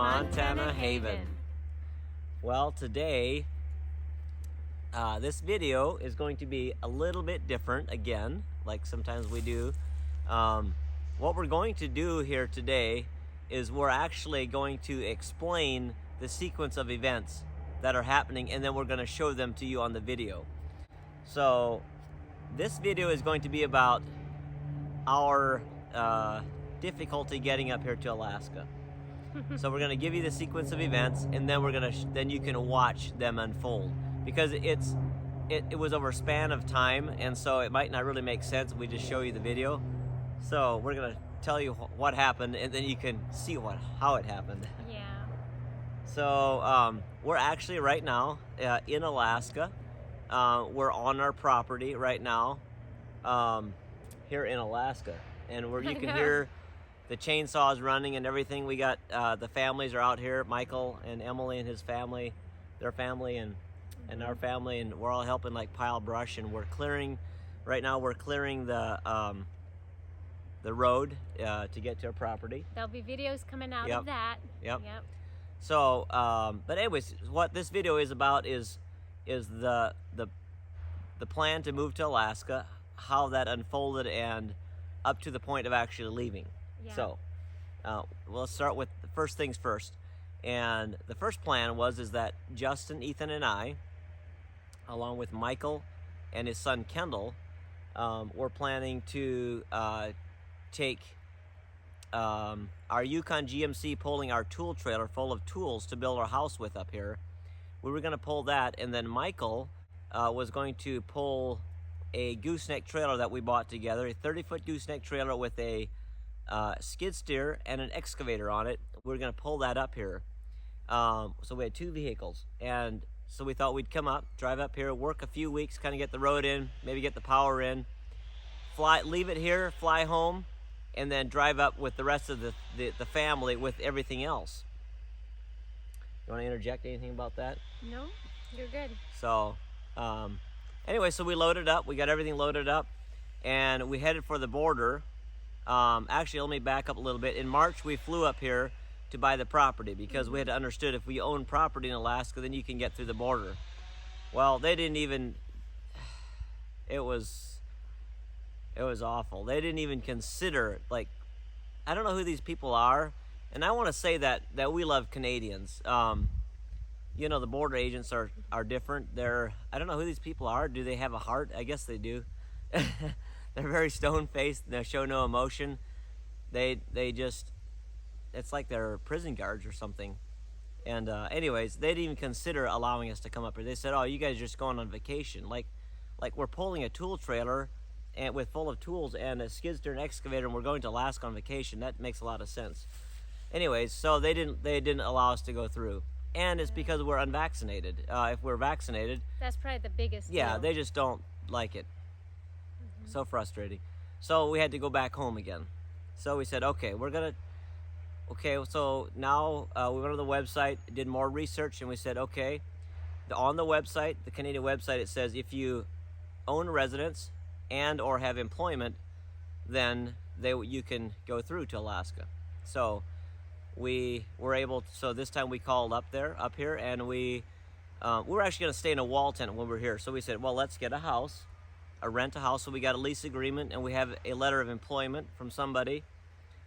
Montana Haven. Well, today, this video is going to be a little bit different again, like sometimes we do. What we're going to do here today is we're actually going to explain the sequence of events that are happening, and then we're going to show them to you on the video. So this video is going to be about our difficulty getting up here to Alaska. So we're going to give you the sequence of events, and then we're going to then you can watch them unfold, because it was over a span of time, and so it might not really make sense if we just show you the video. So we're going to tell you what happened, and then you can see how it happened. Yeah. So we're actually right now in Alaska. We're on our property right now here in Alaska, and where you can hear the chainsaws running and everything. We got the families are out here, Michael and Emily and his family, their family and our family, and we're all helping like pile brush, and we're clearing right now. We're clearing the road to get to our property. There'll be videos coming out of that. Yep. So but anyways, what this video is about is the plan to move to Alaska, how that unfolded, and up to the point of actually leaving. Yeah. So we'll start with the first things first. And the first plan is that Justin, Ethan, and I, along with Michael and his son Kendall, we're planning to take our Yukon GMC, pulling our tool trailer full of tools to build our house with up here. We were going to pull that, and then Michael was going to pull a gooseneck trailer that we bought together, a 30-foot gooseneck trailer with a skid steer and an excavator on it. We're going to pull that up here. So we had two vehicles, and so we thought we'd come up, drive up here, work a few weeks, kind of get the road in, maybe get the power in, leave it here, fly home, and then drive up with the rest of the family with everything else. You want to interject anything about that? No, you're good. So anyway, so we loaded up, we got everything loaded up, and we headed for the border. Actually, let me back up a little bit. In March, we flew up here to buy the property, because we had understood if we own property in Alaska, then you can get through the border. Well, they didn't even, it was awful. They didn't even consider, like, I don't know who these people are, and I want to say that we love Canadians. You know, the border agents are different. I don't know who these people are. Do they have a heart? I guess they do. They're very stone-faced, and they show no emotion. They just, it's like they're prison guards or something. And anyways, they didn't even consider allowing us to come up here. They said, oh, you guys are just going on vacation. Like we're pulling a tool trailer and full of tools and a skid steer and excavator, and we're going to Alaska on vacation. That makes a lot of sense. Anyways, so they didn't allow us to go through. And it's because we're unvaccinated. If we're vaccinated, that's probably the biggest deal. deal. They just don't like it. So frustrating. So we had to go back home again. So we said, okay, so now we went to the website, did more research, and we said, okay, on the website, the Canadian website, it says if you own residence and or have employment, then you can go through to Alaska. So we were able to, so this time we called up here, and we were actually going to stay in a wall tent when we were here. So we said, well, let's get rent a house. So we got a lease agreement, and we have a letter of employment from somebody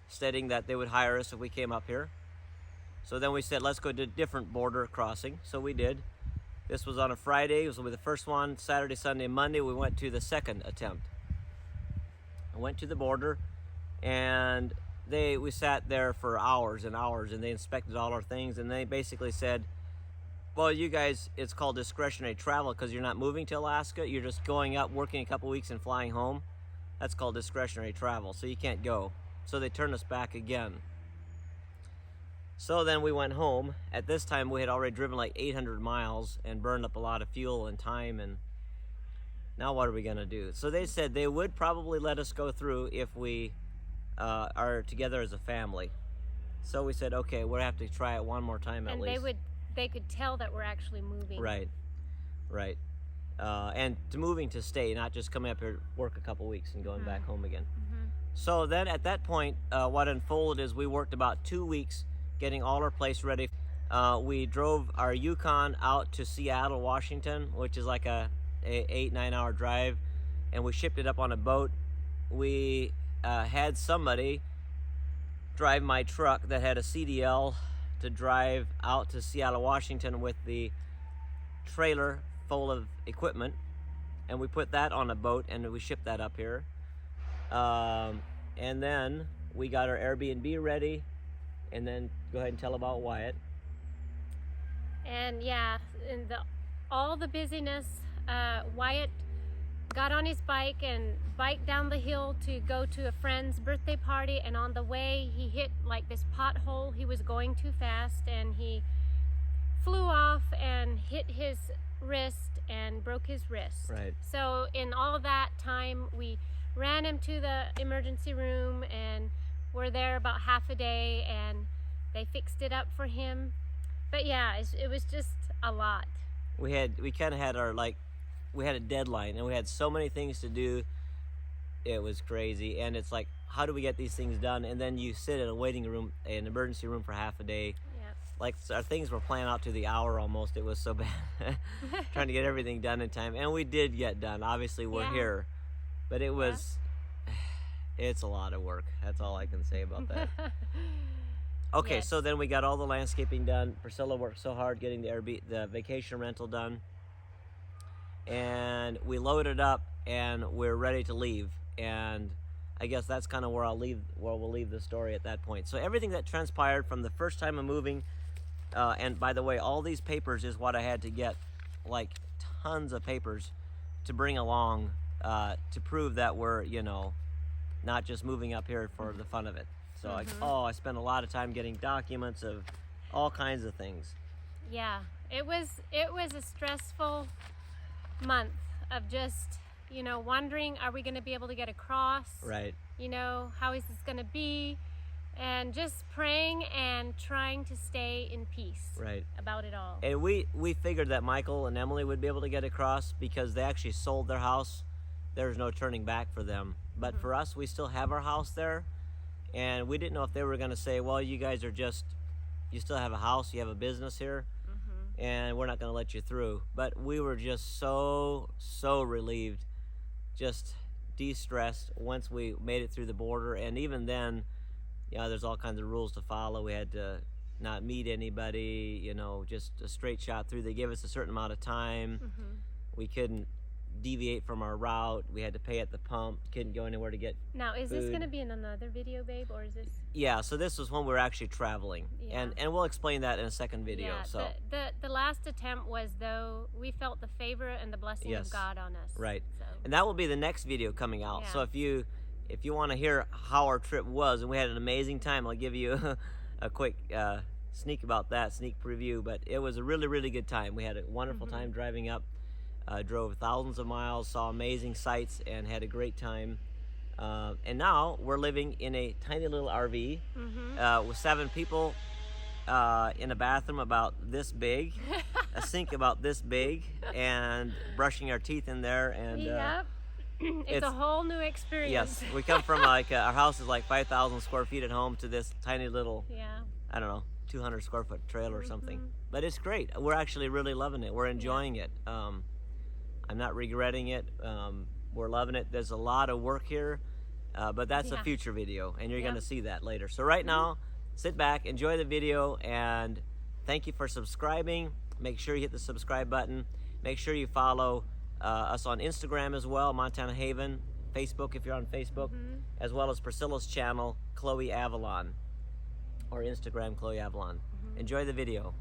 stating that they would hire us if we came up here. So then we said, let's go to a different border crossing. So we did. This was on a Friday. It was the first one. Saturday, Sunday, Monday, we went to the second attempt. I went to the border, and we sat there for hours and hours, and they inspected all our things, and they basically said, well, you guys, it's called discretionary travel because you're not moving to Alaska. You're just going up, working a couple weeks, and flying home. That's called discretionary travel, so you can't go. So they turned us back again. So then we went home. At this time, we had already driven like 800 miles and burned up a lot of fuel and time, and now what are we going to do? So they said they would probably let us go through if we are together as a family. So we said, okay, we'll have to try it one more time at least. And they could tell that we're actually moving. Right. And moving to stay, not just coming up here, work a couple weeks and going back home again. So then at that point, what unfolded is we worked about 2 weeks getting all our place ready. We drove our Yukon out to Seattle, Washington, which is like a 8-9 hour drive, and we shipped it up on a boat. We had somebody drive my truck that had a CDL to drive out to Seattle, Washington with the trailer full of equipment, and we put that on a boat and we shipped that up here. And then we got our Airbnb ready, and then go ahead and tell about Wyatt. And yeah, in all the busyness, Wyatt got on his bike and biked down the hill to go to a friend's birthday party, and on the way he hit like this pothole. He was going too fast and he flew off and hit his wrist and broke his wrist. Right. So in all that time we ran him to the emergency room, and we're there about half a day, and they fixed it up for him. But yeah, it was just a lot. We kind of had we had a deadline, and we had so many things to do. It was crazy, and it's like, how do we get these things done? And then you sit in a waiting room, an emergency room, for half a day. Yeah. Like, our things were planned out to the hour almost. It was so bad trying to get everything done in time, and we did get done. Obviously, we're here, but it was it's a lot of work. That's all I can say about that. Okay, so then we got all the landscaping done. Priscilla worked so hard getting the vacation rental done, and we loaded up and we're ready to leave. And I guess that's kind of where we'll leave the story at that point. So everything that transpired from the first time of moving, and by the way, all these papers is what I had to get, like tons of papers to bring along to prove that we're, not just moving up here for the fun of it. So I spent a lot of time getting documents of all kinds of things. Yeah, it was a stressful month of just, wondering, are we going to be able to get across? Right. How is this going to be? And just praying and trying to stay in peace. Right. About it all. And we figured that Michael and Emily would be able to get across because they actually sold their house. There's no turning back for them. But for us, we still have our house there. And we didn't know if they were going to say, well, you guys are you still have a house, you have a business here, and we're not going to let you through. But we were just so relieved, just de-stressed once we made it through the border. And even then, there's all kinds of rules to follow. We had to not meet anybody, just a straight shot through. They gave us a certain amount of time. We couldn't deviate from our route. We had to pay at the pump. Couldn't go anywhere to get Now, is food. This going to be in another video, babe, or is this? Yeah, so this was when we were actually traveling, and we'll explain that in a second video. Yeah, so the last attempt was, though, we felt the favor and the blessing of God on us. Right. So. And that will be the next video coming out. Yeah. So if you want to hear how our trip was, and we had an amazing time, I'll give you a quick sneak preview. But it was a really good time. We had a wonderful time driving up. Drove thousands of miles, saw amazing sights, and had a great time. And now we're living in a tiny little RV with 7 people in a bathroom about this big, a sink about this big, and brushing our teeth in there. And it's a whole new experience. Yes, we come from our house is like 5,000 square feet at home to this tiny little, I don't know, 200 square foot trailer or something. But it's great. We're actually really loving it. We're enjoying it. I'm not regretting it. We're loving it. There's a lot of work here, but that's a future video, and you're going to see that later. So right now, sit back, enjoy the video, and thank you for subscribing. Make sure you hit the subscribe button. Make sure you follow us on Instagram as well, Montana Haven, Facebook if you're on Facebook, as well as Priscilla's channel, Chloe Avalon, or Instagram, Chloe Avalon. Enjoy the video.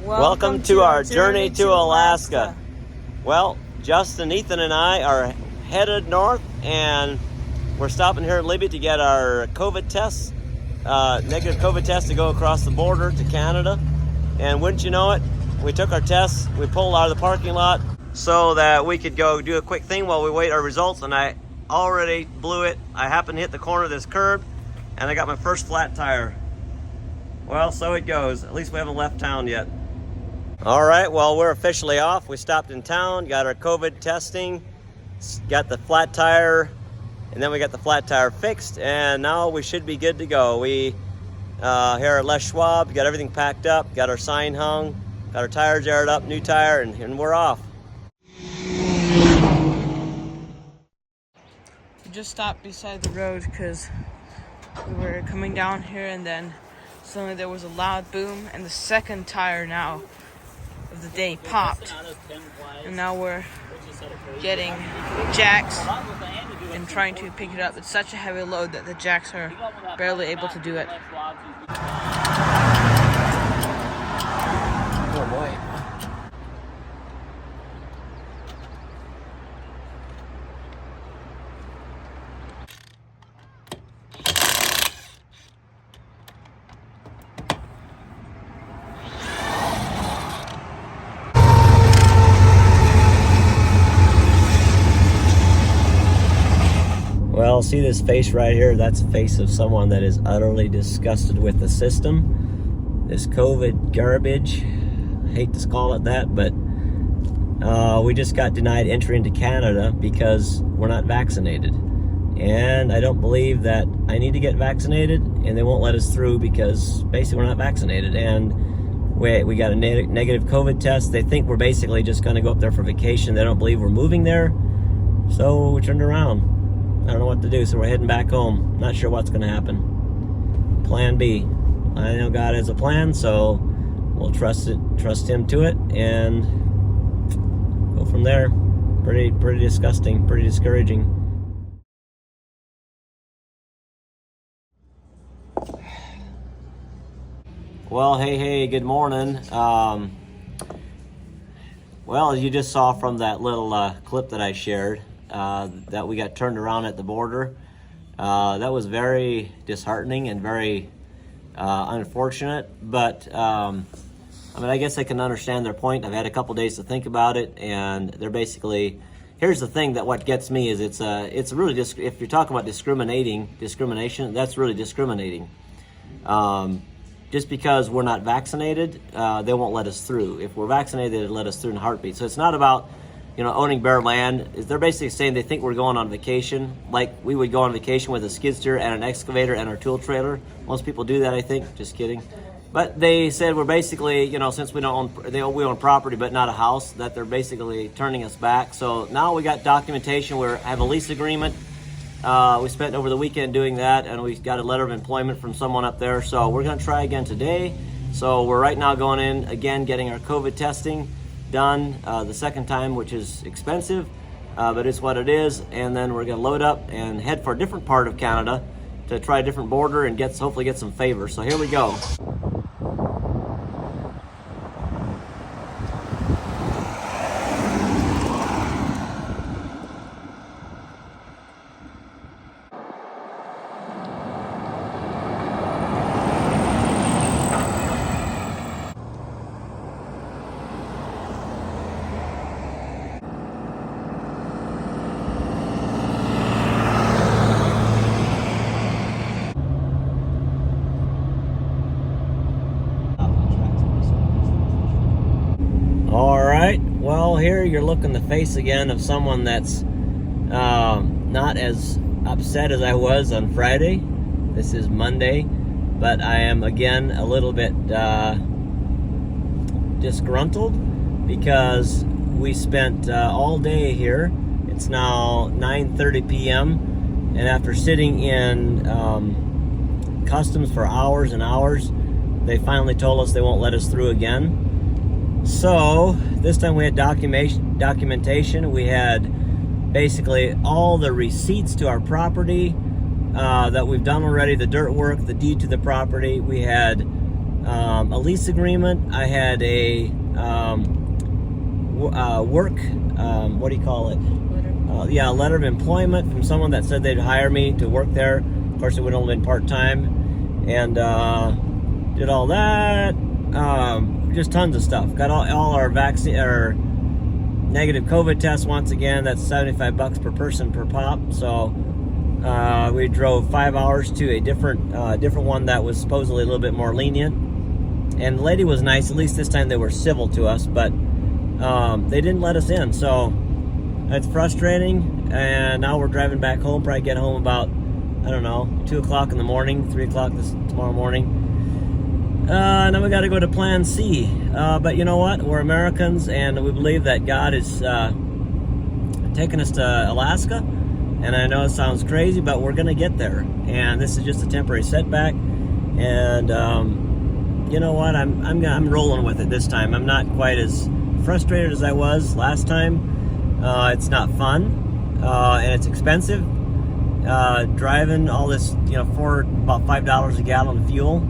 Welcome to our journey to Alaska. Well, Justin, Ethan, and I are headed north, and we're stopping here at Libby to get our COVID tests, negative COVID test to go across the border to Canada. And wouldn't you know it, we took our tests, we pulled out of the parking lot so that we could go do a quick thing while we wait our results, and I already blew it. I happened to hit the corner of this curb, and I got my first flat tire. Well, so it goes. At least we haven't left town yet. All right, well, we're officially off. We stopped in town, got our COVID testing, got the flat tire, and then we got the flat tire fixed, and now we should be good to go. We here at Les Schwab, got everything packed up, got our sign hung, got our tires aired up, new tire, and we're off. We just stopped beside the road because we were coming down here, and then suddenly there was a loud boom, and the second tire now of the day popped, and now we're getting jacks and trying to pick it up. It's such a heavy load that the jacks are barely able to do it. Oh boy. Well, see this face right here? That's the face of someone that is utterly disgusted with the system. This COVID garbage. I hate to call it that, but we just got denied entry into Canada because we're not vaccinated. And I don't believe that I need to get vaccinated, and they won't let us through because basically we're not vaccinated. And we got a negative COVID test. They think we're basically just going to go up there for vacation. They don't believe we're moving there. So we turned around. I don't know what to do, so we're heading back home. Not sure what's going to happen. Plan B. I know God has a plan, so we'll trust Him to it, and go from there. Pretty disgusting, pretty discouraging. Well, hey, good morning. Well, you just saw from that little clip that I shared, that we got turned around at the border. That was very disheartening and very unfortunate, but I mean, I guess I can understand their point. I've had a couple days to think about it, and they're basically, here's the thing that what gets me is it's really if you're talking about discrimination, that's really discriminating. Just because we're not vaccinated, they won't let us through. If we're vaccinated, they'd let us through in a heartbeat. So it's not about, owning bare land. They're basically saying they think we're going on vacation, like we would go on vacation with a skid steer and an excavator and our tool trailer. Most people do that, I think. Just kidding. But they said we're basically, since we own property but not a house, that they're basically turning us back. So now we got documentation. We have a lease agreement. We spent over the weekend doing that, and we got a letter of employment from someone up there. So we're going to try again today. So we're right now going in again, getting our COVID testing done the second time, which is expensive, but it's what it is. And then we're going to load up and head for a different part of Canada to try a different border and hopefully get some favors. So here we go. All right, well, here you're looking the face again of someone that's not as upset as I was on Friday. This is Monday, but I am again a little bit disgruntled because we spent all day here. It's now 9:30 p.m. and after sitting in customs for hours and hours, they finally told us they won't let us through again. So this time we had documentation. We had basically all the receipts to our property that we've done already, the dirt work, the deed to the property. We had a lease agreement. I had a what do you call it? A letter of employment from someone that said they'd hire me to work there. Of course, it would only been part-time, and did all that. Just tons of stuff. Got all our vaccine or negative COVID tests once again. That's $75 per person per pop. So we drove 5 hours to a different one that was supposedly a little bit more lenient. And the lady was nice. At least this time they were civil to us, but they didn't let us in. So it's frustrating. And now we're driving back home. Probably get home about, I don't know, 2 o'clock in the morning, 3 o'clock tomorrow morning. Now we got to go to Plan C. But you know what? We're Americans, and we believe that God is taking us to Alaska. And I know it sounds crazy, but we're going to get there. And this is just a temporary setback. And you know what? I'm rolling with it this time. I'm not quite as frustrated as I was last time. It's not fun, and it's expensive. Driving all this, for about $5 a gallon of fuel,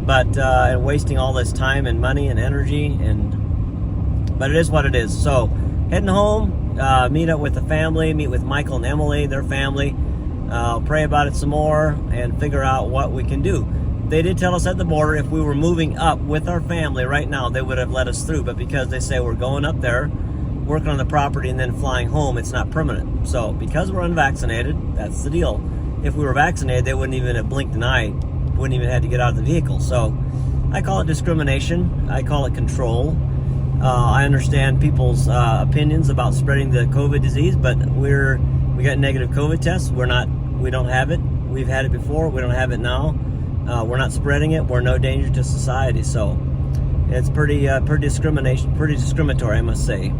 and wasting all this time and money and energy, but it is what it is. So heading home, meet up with the family, meet with Michael and Emily, their family, pray about it some more, and figure out what we can do. They did tell us at the border if we were moving up with our family right now, they would have let us through, but because they say we're going up there, working on the property, and then flying home, it's not permanent. So because we're unvaccinated, that's the deal. If we were vaccinated, they wouldn't even have blinked an eye, wouldn't even have to get out of the vehicle. So I call it discrimination. I call it control. I understand people's opinions about spreading the COVID disease, but we got negative COVID tests. We don't have it. We've had it before. We don't have it now. We're not spreading it. We're no danger to society. So it's pretty discriminatory, I must say.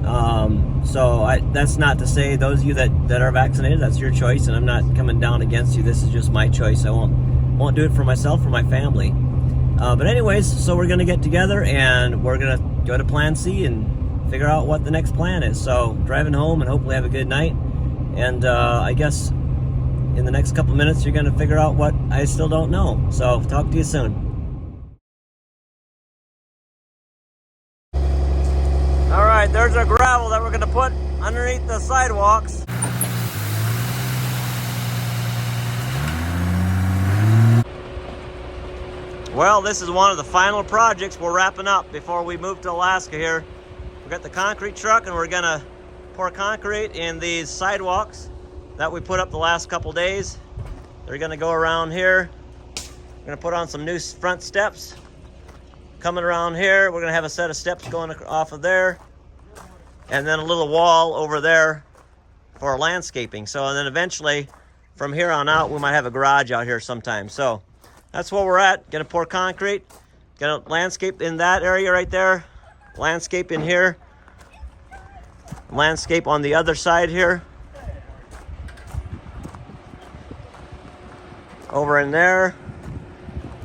That's not to say those of you that are vaccinated, that's your choice, and I'm not coming down against you. This is just my choice. I won't do it for myself or my family. But anyways, so we're gonna get together and we're gonna go to Plan C and figure out what the next plan is. So driving home and hopefully have a good night. And I guess in the next couple minutes you're gonna figure out what I still don't know. So talk to you soon. All right, there's our gravel that we're gonna put underneath the sidewalks. Well, this is one of the final projects we're wrapping up before we move to Alaska here. We got the concrete truck and we're gonna pour concrete in these sidewalks that we put up the last couple days. They're gonna go around here. We're gonna put on some new front steps. Coming around here, we're gonna have a set of steps going off of there, and then a little wall over there for landscaping. So, and then eventually from here on out, we might have a garage out here sometime. So that's where we're at. Gonna pour concrete, gonna landscape in that area right there, landscape in here, landscape on the other side here, over in there,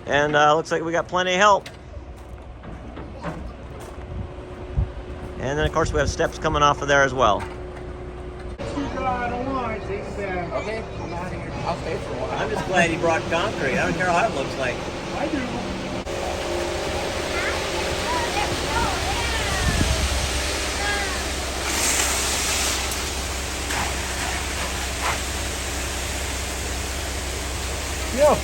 and looks like we got plenty of help. And then of course we have steps coming off of there as well. Okay, I'm out of here. I'll stay for a while. I'm just glad he brought concrete. I don't care how it looks like. I do. Yeah.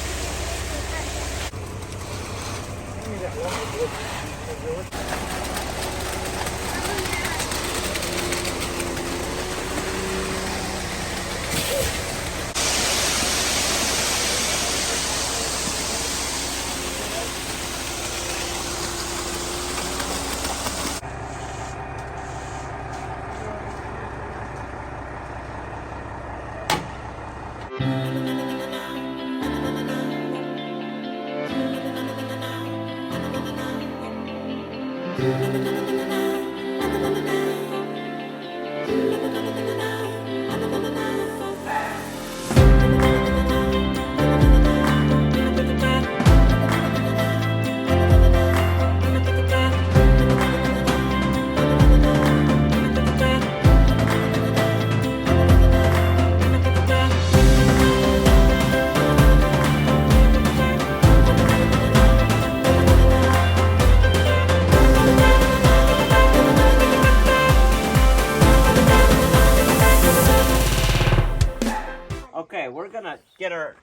Okay, we're gonna get our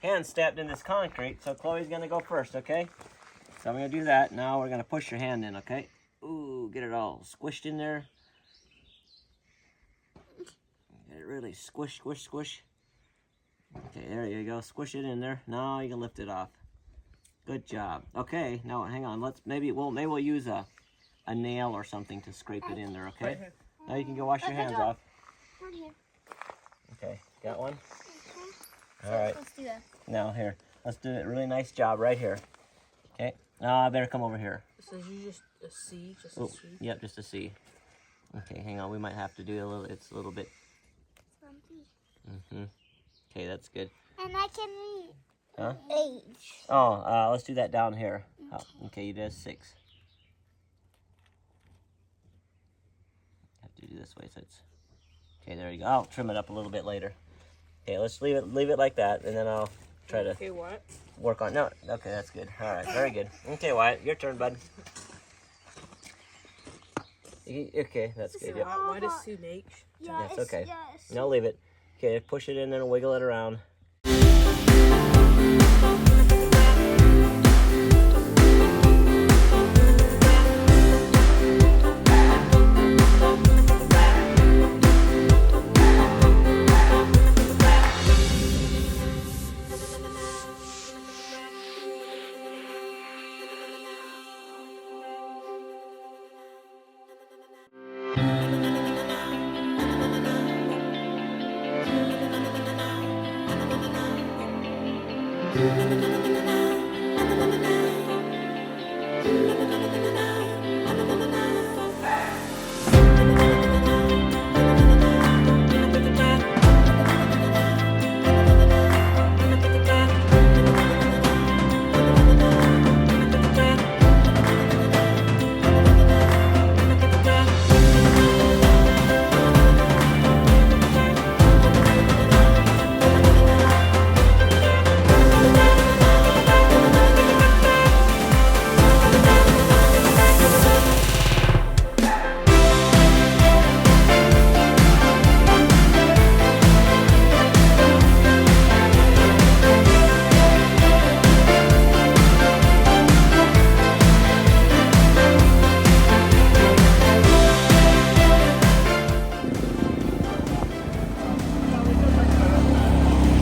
hand stepped in this concrete, so Chloe's gonna go first, okay? So I'm gonna do that. Now we're gonna push your hand in, okay? Ooh, get it all squished in there. Get it really squish, squish, squish. Okay, there you go. Squish it in there. Now you can lift it off. Good job. Okay, now hang on. Maybe we'll use a nail or something to scrape it in there. Okay. Now you can go wash your hands off. Right here. Okay, got one. So All right. let's do that. Now here, let's do a really nice job right here. Okay. Now I better come over here. So you just a C, just Oh, a C. yep, just a C. Okay, hang on. We might have to do a little. It's a little bit. Okay, that's good. And I can read. Huh? Age. Oh, let's do that down here. Okay, you did 6. Have to do this way, so it's okay. There you go. I'll trim it up a little bit later. Okay, let's leave it like that, and then I'll try to Okay, what? work on. No, okay, that's good. All right, very good. Okay, Wyatt, your turn, bud. Okay, that's good. Yep. Why does Sue H? Yes, That's okay. Yes. No, leave it. Okay, push it in and wiggle it around.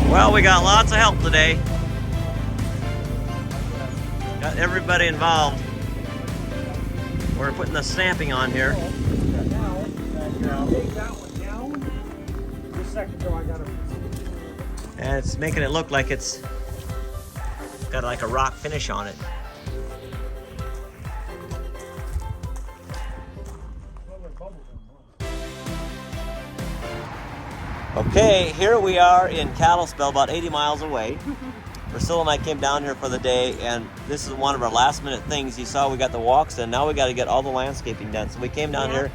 Well, we got lots of help today. Got everybody involved. We're putting the stamping on here. And it's making it look like it's got like a rock finish on it. Okay, here we are in Kalispell, about 80 miles away. Priscilla and I came down here for the day, and this is one of our last minute things. You saw we got the walks in. Now we got to get all the landscaping done. So we came down here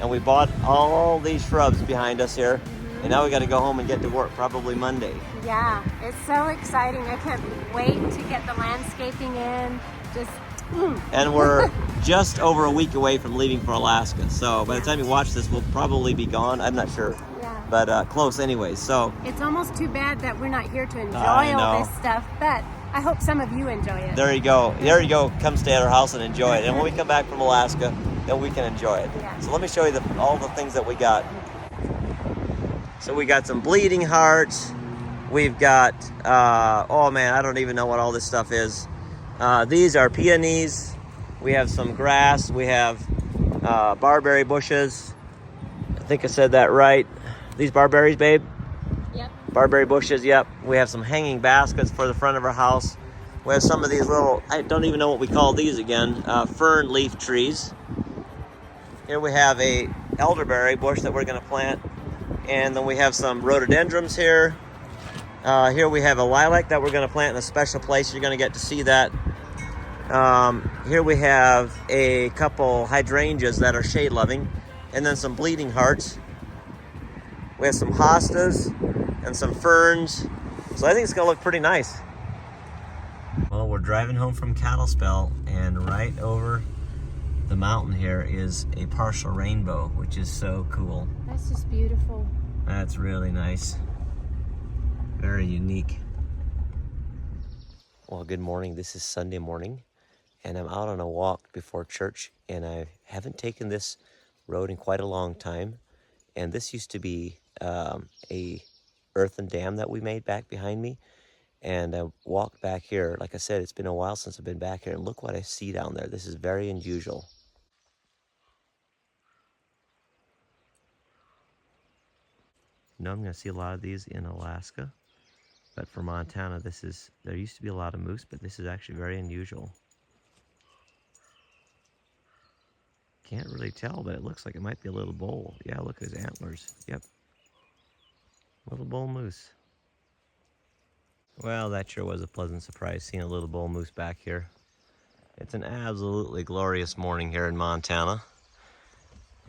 and we bought all these shrubs behind us here. And now we got to go home and get to work probably Monday. Yeah, it's so exciting. I can't wait to get the landscaping in. And we're just over a week away from leaving for Alaska. So by the time you watch this, we'll probably be gone. I'm not sure. Yeah. But close anyways. So It's almost too bad that we're not here to enjoy I all know. this stuff, but I hope some of you enjoy it. there you go. There you go. Come stay at our house and enjoy it. And when we come back from Alaska, then we can enjoy it. Yeah. So let me show you all the things that we got. So we got some bleeding hearts. We've got, oh man, I don't even know what all this stuff is. These are peonies. We have some grass. We have barberry bushes. I think I said that right. These barberries, babe? Yep. Barberry bushes, yep. We have some hanging baskets for the front of our house. We have some of these little, I don't even know what we call these again, fern leaf trees. Here we have a elderberry bush that we're gonna plant. And then we have some rhododendrons here. Here we have a lilac that we're gonna plant in a special place. You're gonna get to see that. Here we have a couple hydrangeas that are shade loving. And then some bleeding hearts. We have some hostas and some ferns. So I think it's gonna look pretty nice. Well, we're driving home from Kalispell, and right over the mountain here is a partial rainbow, which is so cool. That's just beautiful. That's really nice. Very unique. Well, good morning. This is Sunday morning, and I'm out on a walk before church, and I haven't taken this road in quite a long time. And this used to be a earthen dam that we made back behind me. And I walked back here. Like I said, it's been a while since I've been back here, and look what I see down there. This is very unusual. You know, I'm going to see a lot of these in Alaska, but for Montana, there used to be a lot of moose, but this is actually very unusual. Can't really tell, but it looks like it might be a little bull. Yeah, look at his antlers. Yep. Little bull moose. Well, that sure was a pleasant surprise, seeing a little bull moose back here. It's an absolutely glorious morning here in Montana.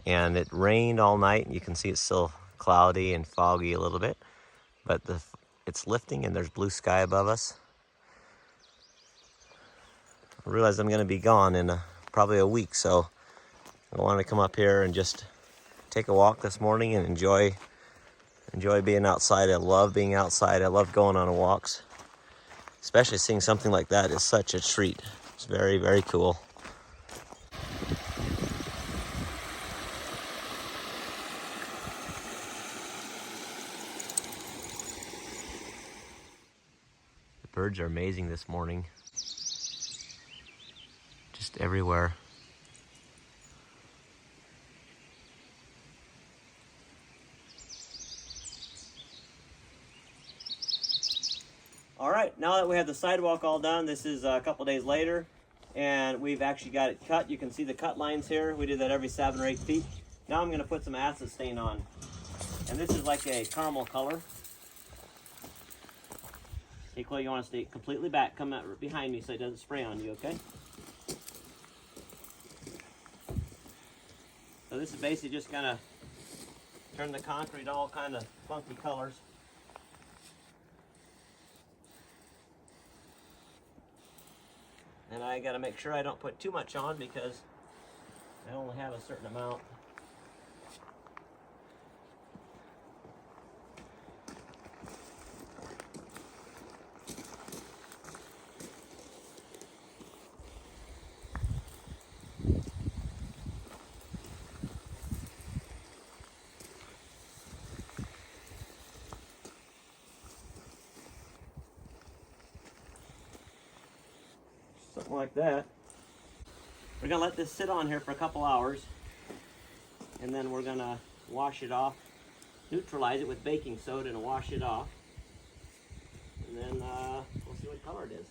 And it rained all night, and you can see it's still cloudy and foggy a little bit. But it's lifting, and there's blue sky above us. I realize I'm going to be gone in probably a week, so I wanted to come up here and just take a walk this morning and enjoy being outside. I love being outside. I love going on walks. Especially seeing something like that is such a treat. It's very, very cool. The birds are amazing this morning. Just everywhere. All right, now that we have the sidewalk all done, this is a couple days later, and we've actually got it cut. You can see the cut lines here. We do that every 7 or 8 feet. Now I'm going to put some acid stain on, and this is like a caramel color. Hey, Chloe, you want to stay completely back. Come out behind me so it doesn't spray on you, okay? So this is basically just going to turn the concrete all kind of funky colors. And I got to make sure I don't put too much on because I only have a certain amount. Something like that. We're gonna let this sit on here for a couple hours, and then we're gonna wash it off, neutralize it with baking soda and wash it off, and then we'll see what color it is.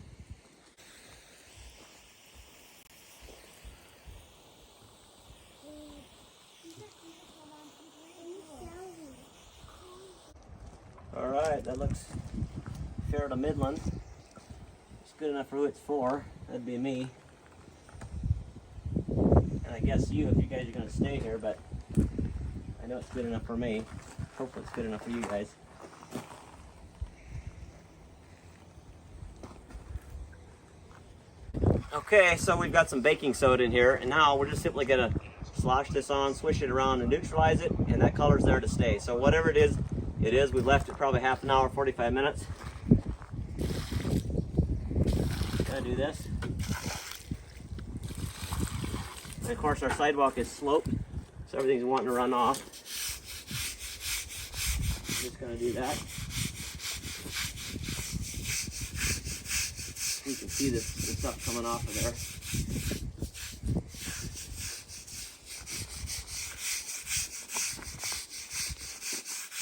All right, that looks fair to Midland. It's good enough for who it's for. That'd be me. And I guess you, if you guys are going to stay here, but I know it's good enough for me. Hopefully it's good enough for you guys. Okay, so we've got some baking soda in here, and now we're just simply going to slosh this on, swish it around, and neutralize it, and that color's there to stay. So whatever it is, it is. We've left it probably half an hour, 45 minutes. Gonna do this. And of course our sidewalk is sloped, so everything's wanting to run off. I'm just gonna do that. You can see this stuff coming off of there.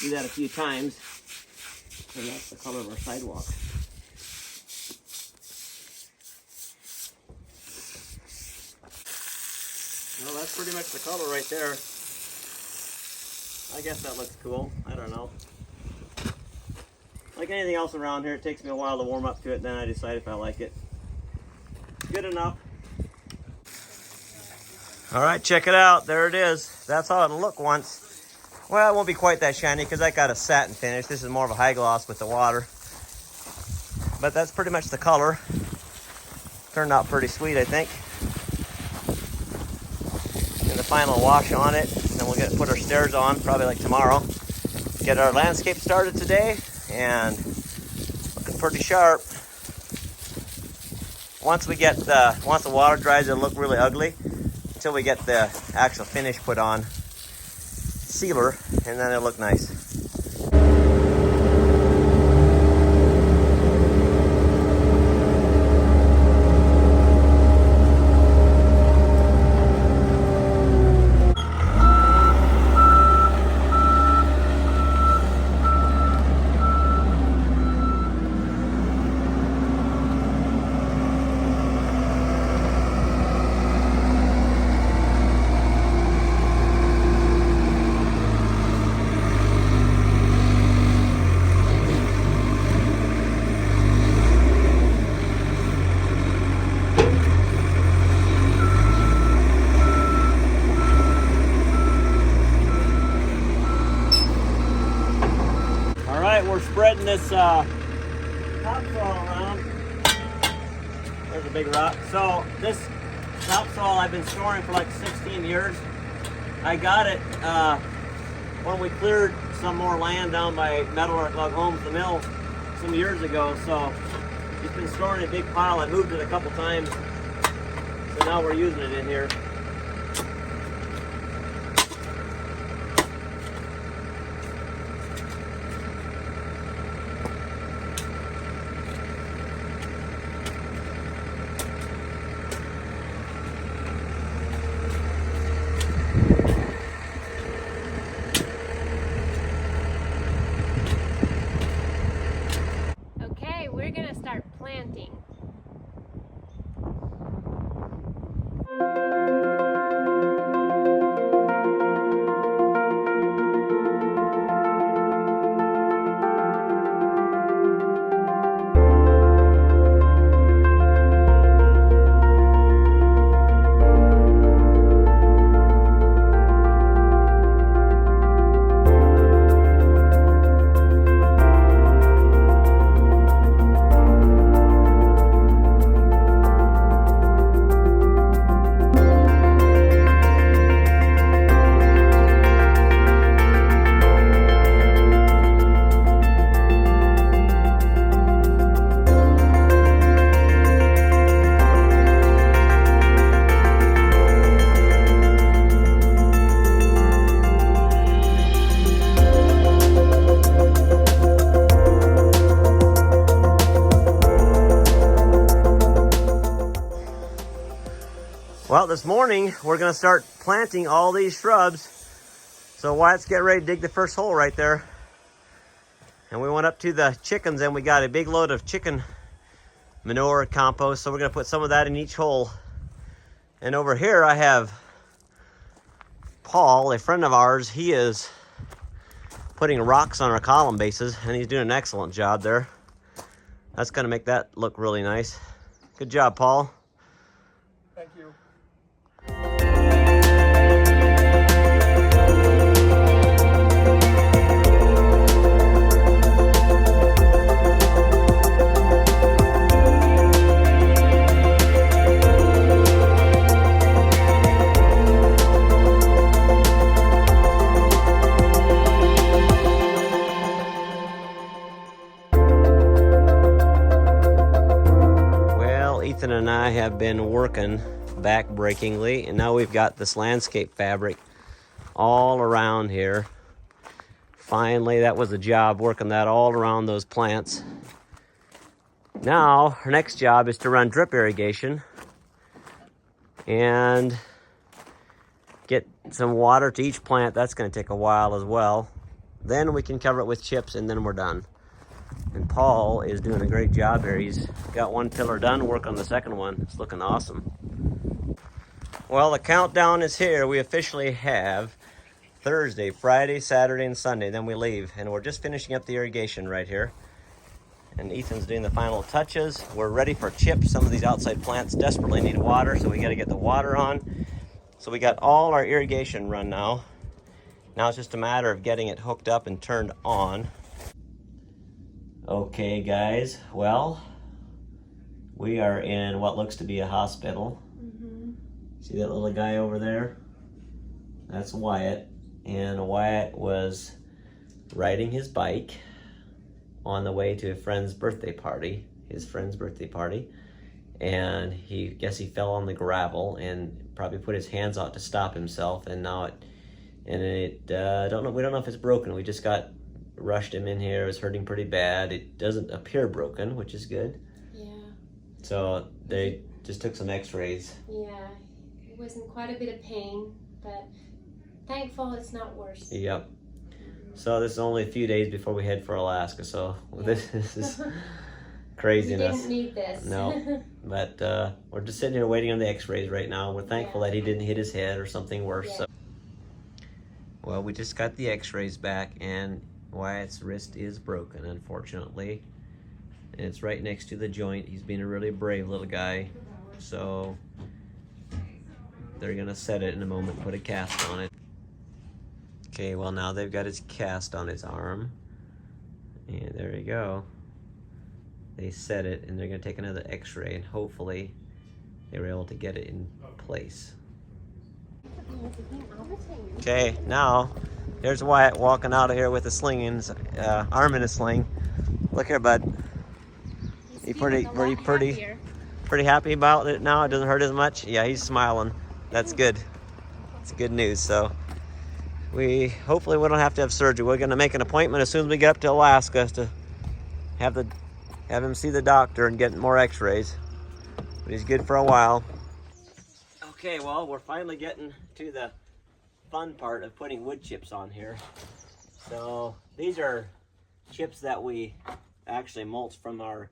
Do that a few times, and that's the color of our sidewalk. Well, that's pretty much the color right there. I guess that looks cool. I don't know. Like anything else around here, it takes me a while to warm up to it, then I decide if I like it. Good enough. All right, check it out. There it is. That's how it'll look once. Well, it won't be quite that shiny because I got a satin finish. This is more of a high gloss with the water. But that's pretty much the color. Turned out pretty sweet, I think. And the final wash on it. Then we'll put our stairs on, probably like tomorrow. Get our landscape started today, and looking pretty sharp. Once the water dries, it'll look really ugly until we get the actual finish put on, sealer, and then it'll look nice. spreading this topsoil around. There's a big rock. So this topsoil I've been storing for like 16 years. I got it when we cleared some more land down by Metalwork Log Homes, the mill, some years ago. So it's been storing in a big pile. I moved it a couple times, so now we're using it in here. Okay, we're gonna start planting. Well, this morning we're gonna start planting all these shrubs. So Wyatt's getting ready to dig the first hole right there. And we went up to the chickens and we got a big load of chicken manure compost. So we're gonna put some of that in each hole. And over here I have Paul, a friend of ours. He is putting rocks on our column bases and he's doing an excellent job there. That's gonna make that look really nice. Good job, Paul. Thank you. Ethan and I have been working back-breakingly, and now we've got this landscape fabric all around here. Finally, that was a job, working that all around those plants. Now, our next job is to run drip irrigation and get some water to each plant. That's going to take a while as well. Then we can cover it with chips, and then we're done. And Paul is doing a great job here. He's got one pillar done, work on the second one. It's looking awesome. Well, the countdown is here. We officially have Thursday, Friday, Saturday, and Sunday. Then we leave. And we're just finishing up the irrigation right here. And Ethan's doing the final touches. We're ready for chips. Some of these outside plants desperately need water, so we got to get the water on. So we got all our irrigation run now. Now it's just a matter of getting it hooked up and turned on. Okay, guys, well, we are in what looks to be a hospital. See that little guy over there? That's Wyatt. And Wyatt was riding his bike on the way to a friend's birthday party, his friend's birthday party. And he fell on the gravel and probably put his hands out to stop himself. And now we don't know if it's broken. We just rushed him in here. It was hurting pretty bad. It doesn't appear broken, which is good. Yeah. So they just took some x-rays. Yeah. It was in quite a bit of pain, but thankful it's not worse. Yep. So this is only a few days before we head for Alaska. So this is craziness. We didn't need this. No. But we're just sitting here waiting on the x-rays right now. We're thankful that he didn't hit his head or something worse. Yeah. So. Well, we just got the x-rays back, and Wyatt's wrist is broken, unfortunately. And it's right next to the joint. He's been a really brave little guy. So they're gonna set it in a moment, put a cast on it. Okay, well now they've got his cast on his arm. And there you go. They set it, and they're gonna take another x-ray, and hopefully they were able to get it in place. Okay, now there's Wyatt walking out of here with a sling in his arm in a sling. Look here, bud. You pretty happy about it now? It doesn't hurt as much? Yeah, he's smiling. That's good. It's good news. So hopefully we don't have to have surgery. We're gonna make an appointment as soon as we get up to Alaska to have him see the doctor and get more x-rays. But he's good for a while. Okay, well, we're finally getting to the fun part of putting wood chips on here. So these are chips that we actually mulch from our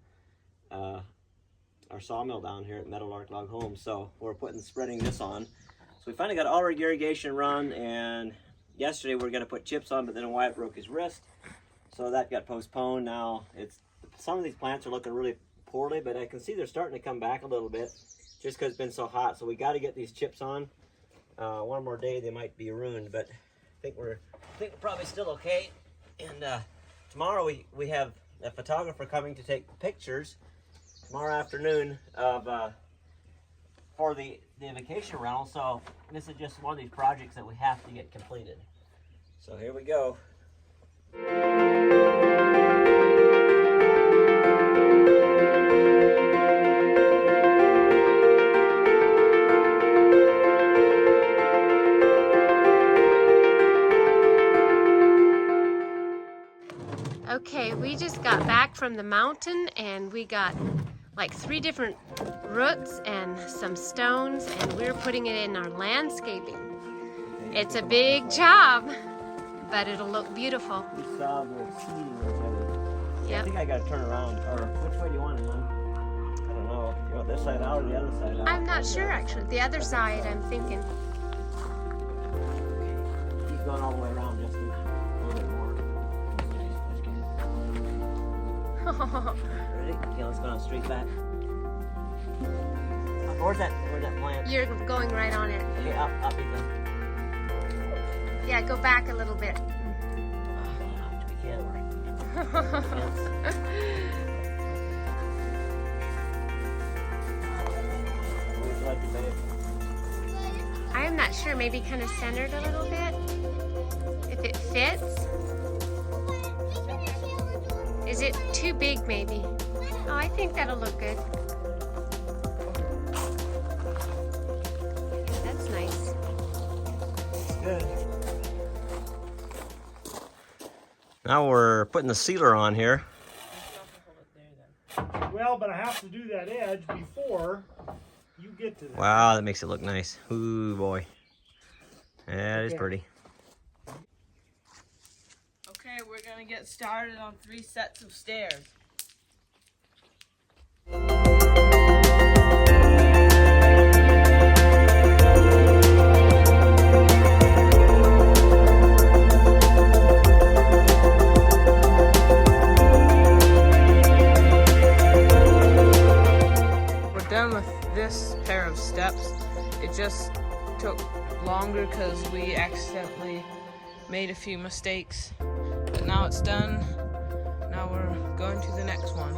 sawmill down here at Meadowlark Log Home. So we're spreading this on. So we finally got all our irrigation run, and yesterday we were gonna put chips on, but then Wyatt broke his wrist. So that got postponed. Now some of these plants are looking really poorly, but I can see they're starting to come back a little bit just because it's been so hot. So we got to get these chips on. One more day they might be ruined, but I think we're probably still okay. And tomorrow we have a photographer coming to take pictures tomorrow afternoon of for the vacation rental. So this is just one of these projects that we have to get completed. So here we go. Okay, we just got back from the mountain and we got like 3 different roots and some stones, and we're putting it in our landscaping. It's a big job, but it'll look beautiful. We saw the seating was heavy. Yep. I think I gotta turn around. Or which way do you want it, Mom? I don't know. You want this side out or the other side out? I'm not sure actually. The other side, I'm thinking. Keep going all the way around, just a little bit more. Ready? Okay, let's go down straight back. Where's that plant? You're going right on it. Okay, up, Ethan. Yeah, go back a little bit. We can't. Would you like to babe? I am not sure. Maybe kind of centered a little bit. If it fits. Is it too big maybe? Oh, I think that'll look good. That's nice. Good. Now we're putting the sealer on here. Well, but I have to do that edge before you get to that. Wow, that makes it look nice. Ooh, boy. That is pretty. Okay, we're gonna get started on 3 sets of stairs. We're done with this pair of steps. It just took longer because we accidentally made a few mistakes. But now it's done. Now we're going to the next one.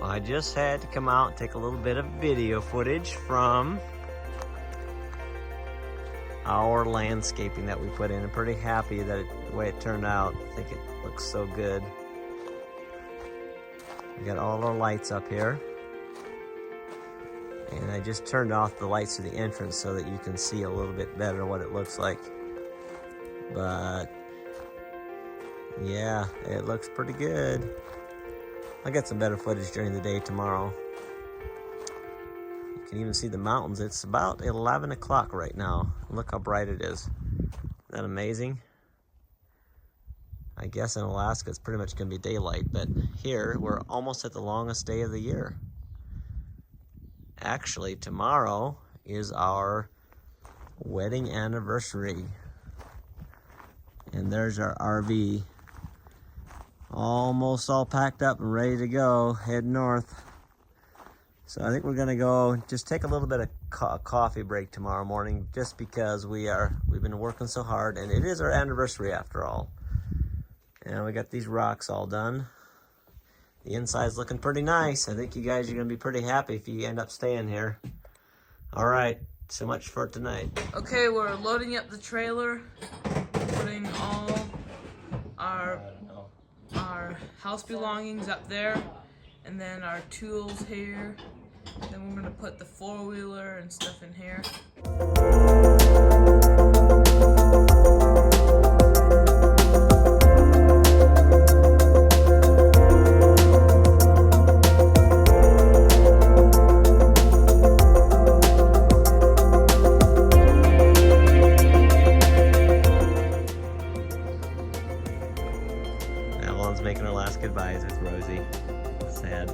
I just had to come out and take a little bit of video footage from our landscaping that we put in. I'm pretty happy that the way it turned out. I think it looks so good. We got all our lights up here. And I just turned off the lights to the entrance so that you can see a little bit better what it looks like. But yeah, it looks pretty good. I'll get some better footage during the day tomorrow. You can even see the mountains. It's about 11 o'clock right now. Look how bright it is. Isn't that amazing? I guess in Alaska it's pretty much going to be daylight, but here we're almost at the longest day of the year. Actually, tomorrow is our wedding anniversary. And there's our RV. Almost all packed up and ready to go, head north. So I think we're gonna go just take a little bit of coffee break tomorrow morning, just because we've been working so hard, and it is our anniversary after all. And we got these rocks all done. The inside's looking pretty nice. I think you guys are gonna be pretty happy if you end up staying here. All right, so much for tonight. Okay, we're loading up the trailer, putting all our house belongings up there, and then our tools here. Then we're gonna put the four-wheeler and stuff in here. Avalon's making her last goodbyes with Rosie. Sad.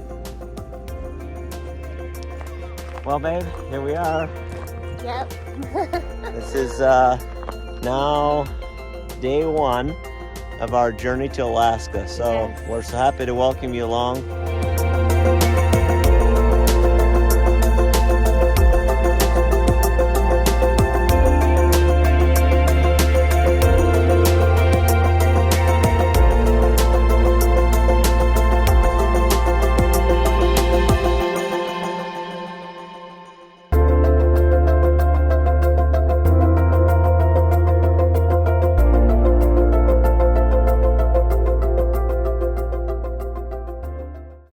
Well, babe, here we are. Yep. This is now day one of our journey to Alaska. So Yes. we're so happy to welcome you along.